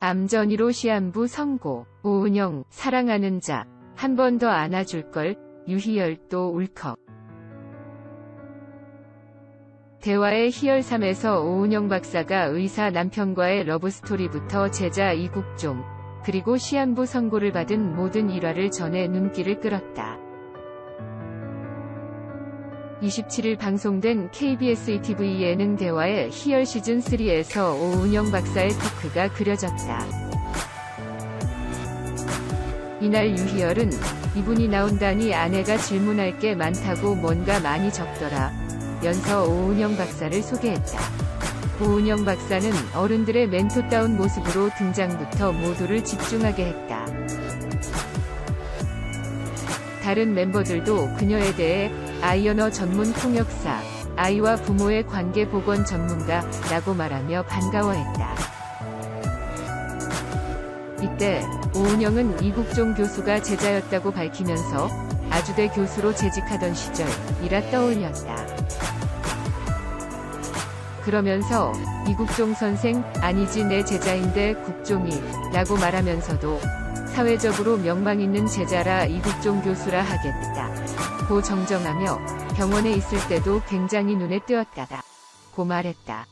암전이로 시한부 선고. 오은영, 사랑하는 자, 한 번 더 안아줄걸. 유희열 또 울컥. 대화의 희열삼에서 오은영 박사가 의사 남편과의 러브스토리부터 제자 이국종, 그리고 시한부 선고를 받은 모든 일화를 전해 눈길을 끌었다. 27일 방송된 KBS ETV 예능 대화의 희열 시즌3에서 오은영 박사의 토크가 그려졌다. 이날 유희열은 이분이 나온다니 아내가 질문할 게 많다고 뭔가 많이 적더라 면서 오은영 박사를 소개했다. 오은영 박사는 어른들의 멘토다운 모습으로 등장부터 모두를 집중하게 했다. 다른 멤버들도 그녀에 대해 아이 언어 전문 통역사, 아이와 부모의 관계 보건 전문가라고 말하며 반가워했다. 이때 오은영은 이국종 교수가 제자였다고 밝히면서 아주대 교수로 재직하던 시절이라 떠올렸다. 그러면서 이국종 선생, 아니지 내 제자인데 국종이 라고 말하면서도 사회적으로 명망 있는 제자라 이국종 교수라 하겠다 고 정정하며 병원에 있을 때도 굉장히 눈에 띄었다다 고 말했다.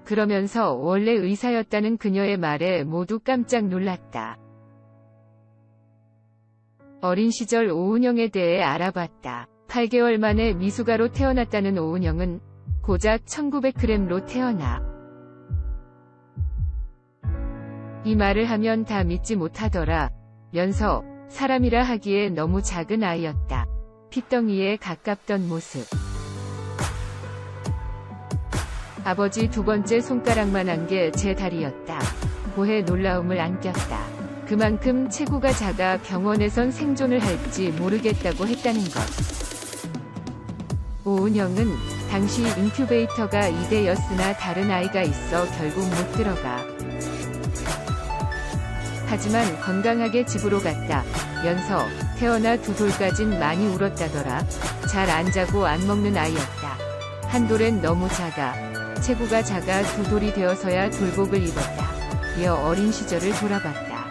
그러면서 원래 의사였다는 그녀의 말에 모두 깜짝 놀랐다. 어린 시절 오은영에 대해 알아봤다. 8개월 만에 미숙아로 태어났다는 오은영은 고작 1900g로 태어나. 이 말을 하면 다 믿지 못하더라 면서 사람이라 하기에 너무 작은 아이였다. 핏덩이에 가깝던 모습. 아버지 두 번째 손가락만 한 게 제 다리였다. 고해 놀라움을 안겼다. 그만큼 체구가 작아 병원에선 생존을 할지 모르겠다고 했다는 것. 오은영은 당시 인큐베이터가 2대였으나 다른 아이가 있어 결국 못 들어가. 하지만 건강하게 집으로 갔다 면서 태어나 2돌까진 많이 울었다더라. 잘 안 자고 안 먹는 아이였다. 한 돌엔 너무 작아. 체구가 작아 2돌이 되어서야 돌복을 입었다. 이어 어린 시절을 돌아봤다.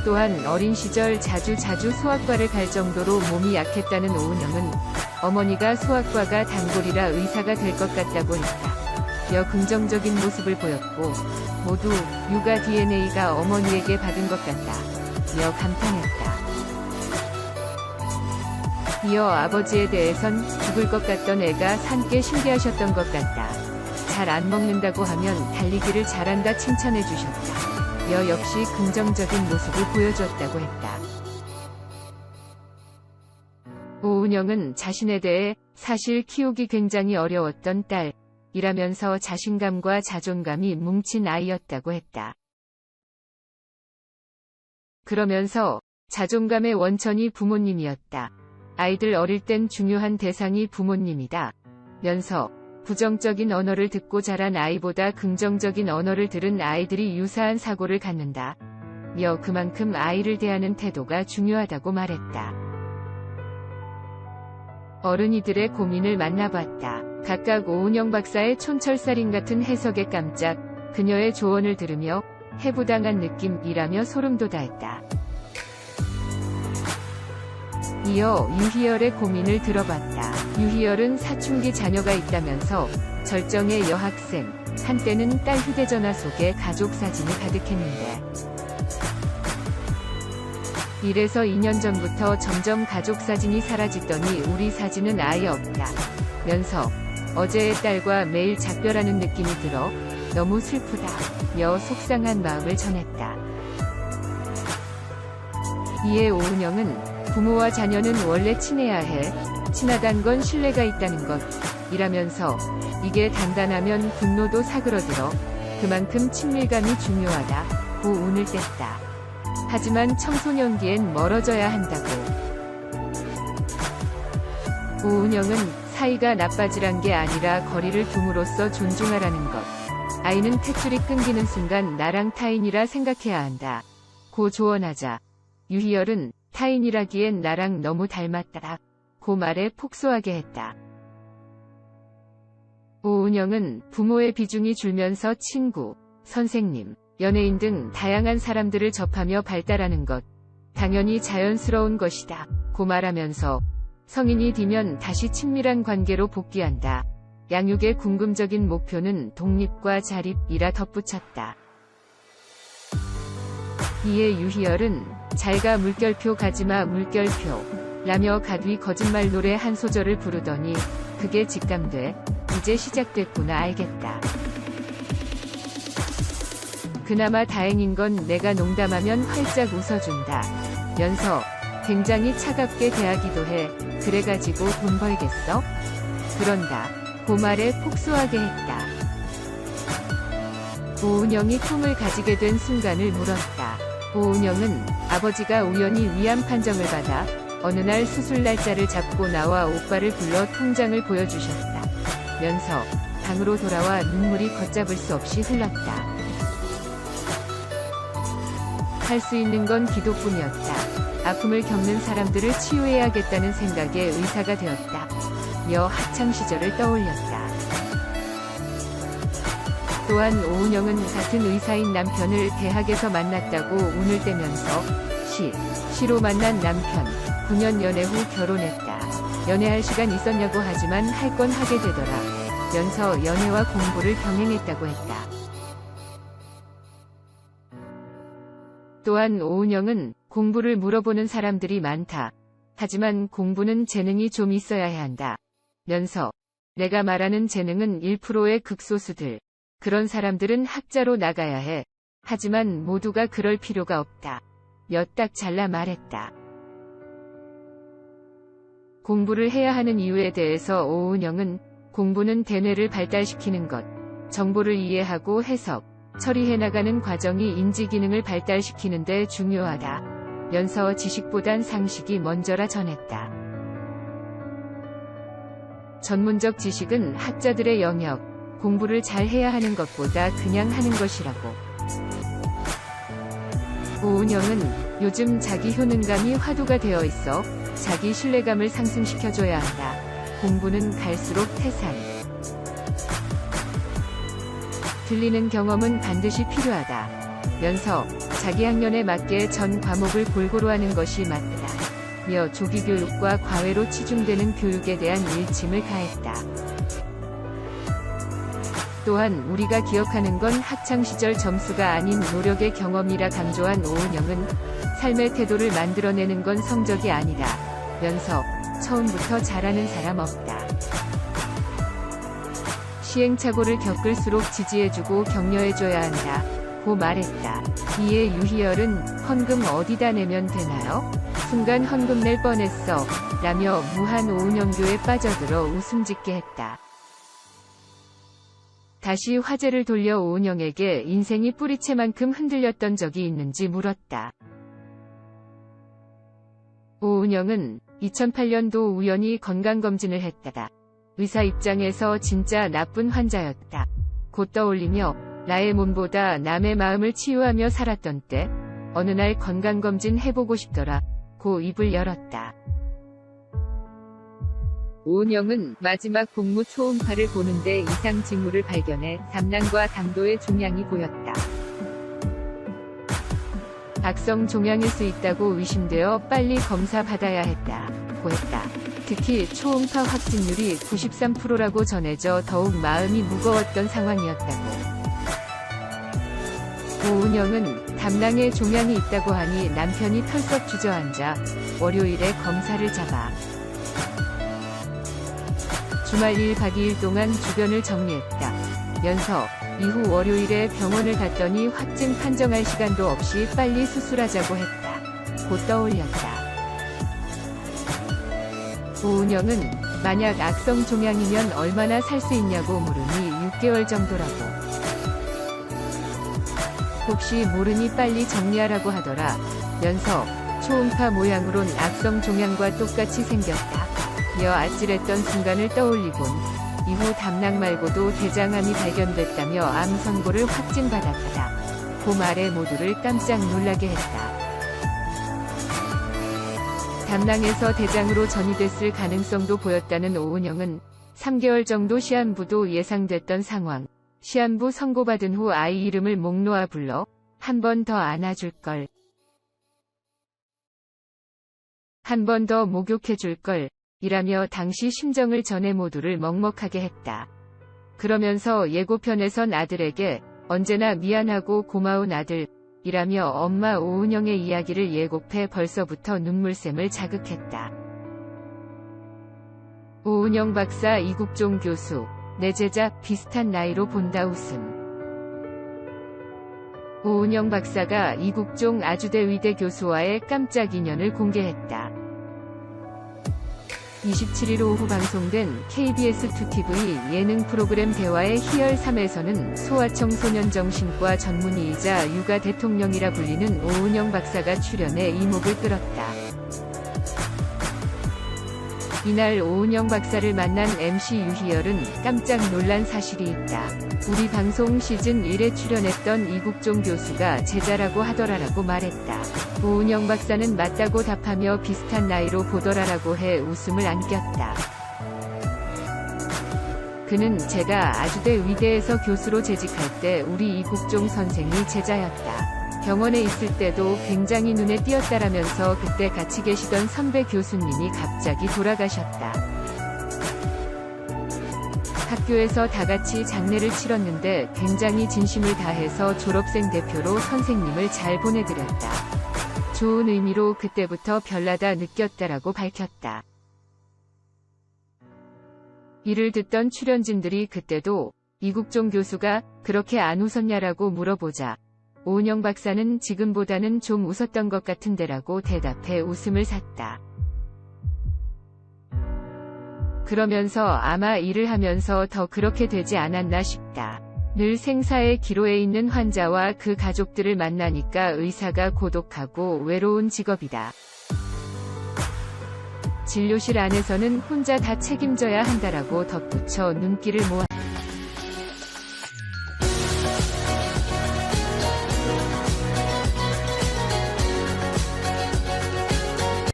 또한 어린 시절 자주 소아과를 갈 정도로 몸이 약했다는 오은영은 어머니가 소아과가 단골이라 의사가 될 것 같다고 했다. 여 긍정적인 모습을 보였고 모두 육아 DNA가 어머니에게 받은 것 같다. 여 감탄했다. 이어 아버지에 대해선 죽을 것 같던 애가 산께 신기하셨던 것 같다. 잘 안 먹는다고 하면 달리기를 잘한다 칭찬해 주셨다. 여 역시 긍정적인 모습을 보여줬다고 했다. 오은영은 자신에 대해 사실 키우기 굉장히 어려웠던 딸이라면서 자신감과 자존감이 뭉친 아이였다고 했다. 그러면서 자존감의 원천이 부모님이었다. 아이들 어릴 땐 중요한 대상이 부모님이다 면서 부정적인 언어를 듣고 자란 아이보다 긍정적인 언어를 들은 아이들이 유사한 사고를 갖는다. 며 그만큼 아이를 대하는 태도가 중요하다고 말했다. 어른이들의 고민을 만나봤다. 각각 오은영 박사의 촌철살인 같은 해석에 깜짝 그녀의 조언을 들으며 해부당한 느낌이라며 소름 돋아했다. 이어 유희열의 고민을 들어봤다. 유희열은 사춘기 자녀가 있다면서 절정의 여학생, 한때는 딸 휴대전화 속에 가족 사진이 가득했는데 이래서 2년 전부터 점점 가족 사진이 사라지더니 우리 사진은 아예 없다 면서 어제의 딸과 매일 작별하는 느낌이 들어 너무 슬프다 며 속상한 마음을 전했다. 이에 오은영은 부모와 자녀는 원래 친해야 해. 친하단 건 신뢰가 있다는 것 이라면서 이게 단단하면 분노도 사그러들어. 그만큼 친밀감이 중요하다 고 운을 뗐다. 하지만 청소년기엔 멀어져야 한다고. 오은영은 사이가 나빠지란 게 아니라 거리를 둠으로써 존중하라는 것. 아이는 탯줄이 끊기는 순간 나랑 타인이라 생각해야 한다 고 조언하자 유희열은 타인이라기엔 나랑 너무 닮았다 고 말에 폭소하게 했다. 오은영은 부모의 비중이 줄면서 친구, 선생님, 연예인 등 다양한 사람들을 접하며 발달하는 것, 당연히 자연스러운 것이다 고 말하면서 성인이 되면 다시 친밀한 관계로 복귀한다. 양육의 궁극적인 목표는 독립과 자립이라 덧붙였다. 이에 유희열은 잘가 물결표 가지마 물결표 라며 가뒤 거짓말 노래 한 소절을 부르더니 그게 직감돼 이제 시작됐구나 알겠다. 그나마 다행인 건 내가 농담하면 활짝 웃어준다 면서 굉장히 차갑게 대하기도 해. 그래가지고 돈 벌겠어? 그런다 고 말에 폭소하게 했다. 오은영이 꿈을 가지게 된 순간을 물었다. 오은영은 아버지가 우연히 위암 판정을 받아 어느 날 수술 날짜를 잡고 나와 오빠를 불러 통장을 보여주셨다 면서 방으로 돌아와 눈물이 걷잡을 수 없이 흘렀다. 할 수 있는 건 기도뿐이었다. 아픔을 겪는 사람들을 치유해야겠다는 생각에 의사가 되었다 며 학창시절을 떠올렸다. 또한 오은영은 같은 의사인 남편을 대학에서 만났다고 운을 떼면서 시로 만난 남편, 9년 연애 후 결혼했다. 연애할 시간 있었냐고 하지만 할 건 하게 되더라 면서 연애와 공부를 병행했다고 했다. 또한 오은영은 공부를 물어보는 사람들이 많다. 하지만 공부는 재능이 좀 있어야 한다 면서 내가 말하는 재능은 1%의 극소수들. 그런 사람들은 학자로 나가야 해. 하지만 모두가 그럴 필요가 없다. 몇 딱 잘라 말했다. 공부를 해야 하는 이유에 대해서 오은영은 공부는 대뇌를 발달시키는 것, 정보를 이해하고 해석, 처리해 나가는 과정이 인지 기능을 발달시키는 데 중요하다 면서 지식보단 상식이 먼저라 전했다. 전문적 지식은 학자들의 영역, 공부를 잘 해야 하는 것보다 그냥 하는 것이라고. 오은영은 요즘 자기 효능감이 화두가 되어 있어 자기 신뢰감을 상승시켜줘야 한다. 공부는 갈수록 태산. 들리는 경험은 반드시 필요하다 면서 자기 학년에 맞게 전 과목을 골고루 하는 것이 맞다 며 조기 교육과 과외로 치중되는 교육에 대한 일침을 가했다. 또한 우리가 기억하는 건 학창시절 점수가 아닌 노력의 경험이라 강조한 오은영은 삶의 태도를 만들어내는 건 성적이 아니다 면서 처음부터 잘하는 사람 없다. 시행착오를 겪을수록 지지해주고 격려해줘야 한다 고 말했다. 이에 유희열은 헌금 어디다 내면 되나요? 순간 헌금 낼 뻔했어 라며 무한 오은영교에 빠져들어 웃음 짓게 했다. 다시 화제를 돌려 오은영에게 인생이 뿌리채만큼 흔들렸던 적이 있는지 물었다. 오은영은 2008년도 우연히 건강검진을 했다. 의사 입장에서 진짜 나쁜 환자였다 고 떠올리며 나의 몸보다 남의 마음을 치유하며 살았던 때 어느 날 건강검진 해보고 싶더라 고 입을 열었다. 오은영은 마지막 공무 초음파를 보는데 이상 징후를 발견해 삼남과 당도의 종양이 보였다. 악성 종양일 수 있다고 의심되어 빨리 검사 받아야 했다 고 했다. 특히 초음파 확진율이 93%라고 전해져 더욱 마음이 무거웠던 상황이었다고. 오은영은 담낭에 종양이 있다고 하니 남편이 털썩 주저앉아 월요일에 검사를 잡아 주말 1박 2일 동안 주변을 정리했다 면서 이후 월요일에 병원을 갔더니 확진 판정할 시간도 없이 빨리 수술하자고 했다 고 떠올렸다. 오은영은 만약 악성 종양이면 얼마나 살 수 있냐고 물으니 6개월 정도라고. 혹시 모르니 빨리 정리하라고 하더라 면서 초음파 모양으론 악성 종양과 똑같이 생겼다 며 아찔했던 순간을 떠올리곤 이후 담낭 말고도 대장암이 발견됐다며 암 선고를 확진받았다 고 말에 모두를 깜짝 놀라게 했다. 담낭에서 대장으로 전이됐을 가능성도 보였다는 오은영은 3개월 정도 시한부도 예상됐던 상황. 시한부 선고받은 후 아이 이름을 목 놓아 불러 한 번 더 안아줄걸. 한 번 더 목욕해줄걸. 이라며 당시 심정을 전해 모두를 먹먹하게 했다. 그러면서 예고편에선 아들에게 언제나 미안하고 고마운 아들 이라며 엄마 오은영의 이야기를 예고해 벌써부터 눈물샘을 자극했다. 오은영 박사 이국종 교수, 내 제자 비슷한 나이로 본다 웃음. 오은영 박사가 이국종 아주대 의대 교수와의 깜짝 인연을 공개했다. 27일 오후 방송된 KBS2TV 예능 프로그램 대화의 희열 3에서는 소아청소년정신과 전문의이자 육아 대통령이라 불리는 오은영 박사가 출연해 이목을 끌었다. 이날 오은영 박사를 만난 MC 유희열은 깜짝 놀란 사실이 있다. 우리 방송 시즌 1에 출연했던 이국종 교수가 제자라고 하더라라고 말했다. 오은영 박사는 맞다고 답하며 비슷한 나이로 보더라라고 해 웃음을 안겼다. 그는 제가 아주대 의대에서 교수로 재직할 때 우리 이국종 선생이 제자였다. 병원에 있을 때도 굉장히 눈에 띄었다라면서 그때 같이 계시던 선배 교수님이 갑자기 돌아가셨다. 학교에서 다같이 장례를 치렀는데 굉장히 진심을 다해서 졸업생 대표로 선생님을 잘 보내드렸다. 좋은 의미로 그때부터 별나다 느꼈다라고 밝혔다. 이를 듣던 출연진들이 그때도 이국종 교수가 그렇게 안 웃었냐라고 물어보자 오은영 박사는 지금보다는 좀 웃었던 것 같은데라고 대답해 웃음을 샀다. 그러면서 아마 일을 하면서 더 그렇게 되지 않았나 싶다. 늘 생사의 기로에 있는 환자와 그 가족들을 만나니까 의사가 고독하고 외로운 직업이다. 진료실 안에서는 혼자 다 책임져야 한다라고 덧붙여 눈길을 모았다.